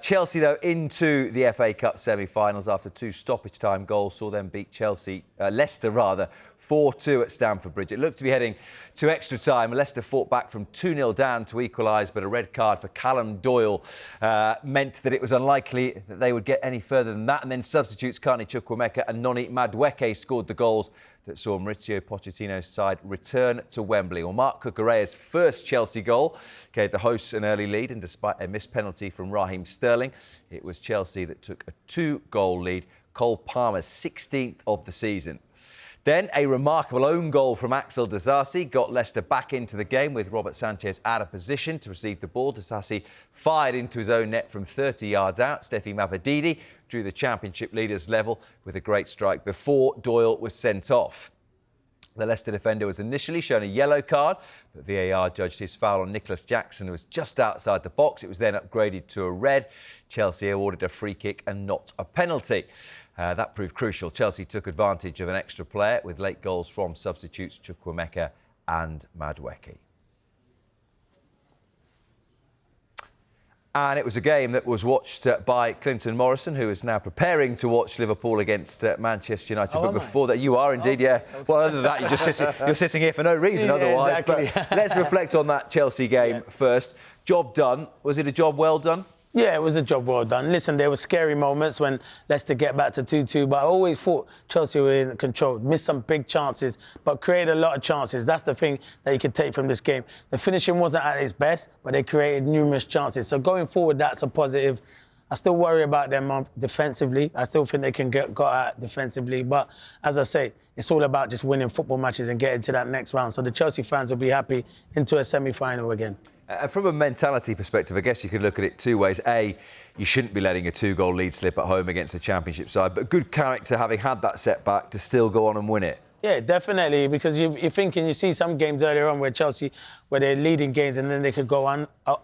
Chelsea, though, into the FA Cup semi-finals after 2 stoppage-time goals, saw them beat Leicester 4-2 at Stamford Bridge. It looked to be heading to extra time. Leicester fought back from 2-0 down to equalise, but a red card for Callum Doyle meant that it was unlikely that they would get any further than that. And then substitutes Carney Chukwuemeka and Noni Madueke scored the goals that saw Mauricio Pochettino's side return to Wembley. Well, Marc Cucurella's first Chelsea goal gave the hosts an early lead, and despite a missed penalty from Raheem Sterling, it was Chelsea that took a 2-goal lead. Cole Palmer's 16th of the season. Then a remarkable own goal from Axel Disasi got Leicester back into the game with Robert Sanchez out of position to receive the ball. Disasi fired into his own net from 30 yards out. Steffi Mavadidi drew the Championship leaders level with a great strike before Doyle was sent off. The Leicester defender was initially shown a yellow card, but VAR judged his foul on Nicholas Jackson, who was just outside the box. It was then upgraded to a red. Chelsea awarded a free kick and not a penalty. That proved crucial. Chelsea took advantage of an extra player with late goals from substitutes Chukwuemeka and Madueke. And it was a game that was watched by Clinton Morrison, who is now preparing to watch Liverpool against Manchester United. But before that, you are indeed, yeah. Well, other than that, you're sitting here for no reason otherwise. Exactly. But let's reflect on that Chelsea game first. Job done. Was it a job well done? Yeah, it was a job well done. Listen, there were scary moments when Leicester get back to 2-2, but I always thought Chelsea were in control. Missed some big chances, but created a lot of chances. That's the thing that you can take from this game. The finishing wasn't at its best, but they created numerous chances. So going forward, that's a positive. I still worry about them defensively. I still think they can got out defensively. But as I say, it's all about just winning football matches and getting to that next round. So the Chelsea fans will be happy into a semi-final again. From a mentality perspective, I guess you could look at it two ways. A, you shouldn't be letting a 2-goal lead slip at home against a Championship side, but good character, having had that setback, to still go on and win it. Yeah, definitely, because you're thinking, you see some games earlier on where Chelsea, where they're leading games and then they could go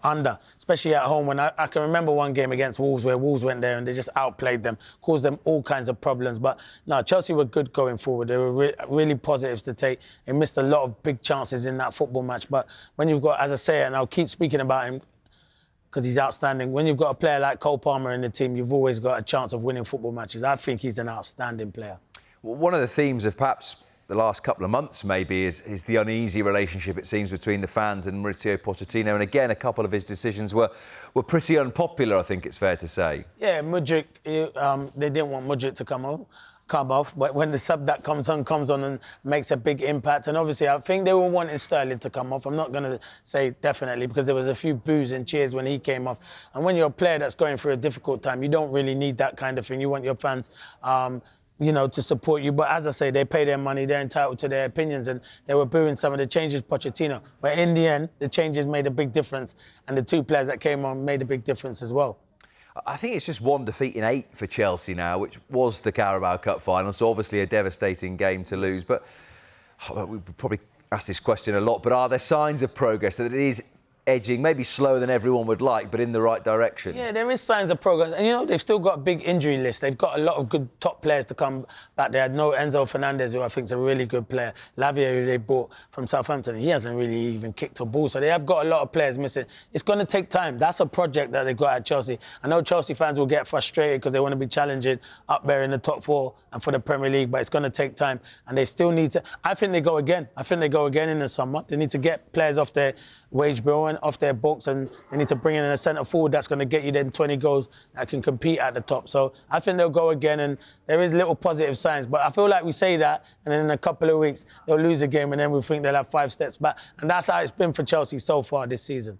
under, especially at home. When I can remember one game against Wolves where Wolves went there and they just outplayed them, caused them all kinds of problems. But no, Chelsea were good going forward. They were really positives to take. They missed a lot of big chances in that football match. But when you've got, as I say, and I'll keep speaking about him, because he's outstanding. When you've got a player like Cole Palmer in the team, you've always got a chance of winning football matches. I think he's an outstanding player. Well, one of the themes of perhaps the last couple of months maybe is the uneasy relationship, it seems, between the fans and Mauricio Pochettino. And again, a couple of his decisions were pretty unpopular, I think it's fair to say. Yeah, Mudryk, they didn't want Mudryk to come off, but when the sub that comes on and makes a big impact, and obviously I think they were wanting Sterling to come off. I'm not going to say definitely, because there was a few boos and cheers when he came off. And when you're a player that's going through a difficult time, you don't really need that kind of thing. You want your fans to support you. But as I say, they pay their money, they're entitled to their opinions, and they were booing some of the changes Pochettino. But in the end, the changes made a big difference, and the 2 players that came on made a big difference as well. I think it's just 1 defeat in 8 for Chelsea now, which was the Carabao Cup final, so obviously a devastating game to lose. But we probably ask this question a lot, but are there signs of progress, that it is edging, maybe slower than everyone would like, but in the right direction? Yeah, there is signs of progress. And, they've still got a big injury list. They've got a lot of good top players to come back. They had no Enzo Fernandez, who I think is a really good player. Lavia, who they bought from Southampton, he hasn't really even kicked a ball. So they have got a lot of players missing. It's going to take time. That's a project that they've got at Chelsea. I know Chelsea fans will get frustrated because they want to be challenging up there in the top 4 and for the Premier League, but it's going to take time. And they still need to... I think they go again. In the summer. They need to get players off their wage bill and off their books, and they need to bring in a centre forward that's going to get you then 20 goals that can compete at the top. So I think they'll go again, and there is little positive signs. But I feel like we say that, and then in a couple of weeks they'll lose a game, and then we think they'll have 5 steps back. And that's how it's been for Chelsea so far this season.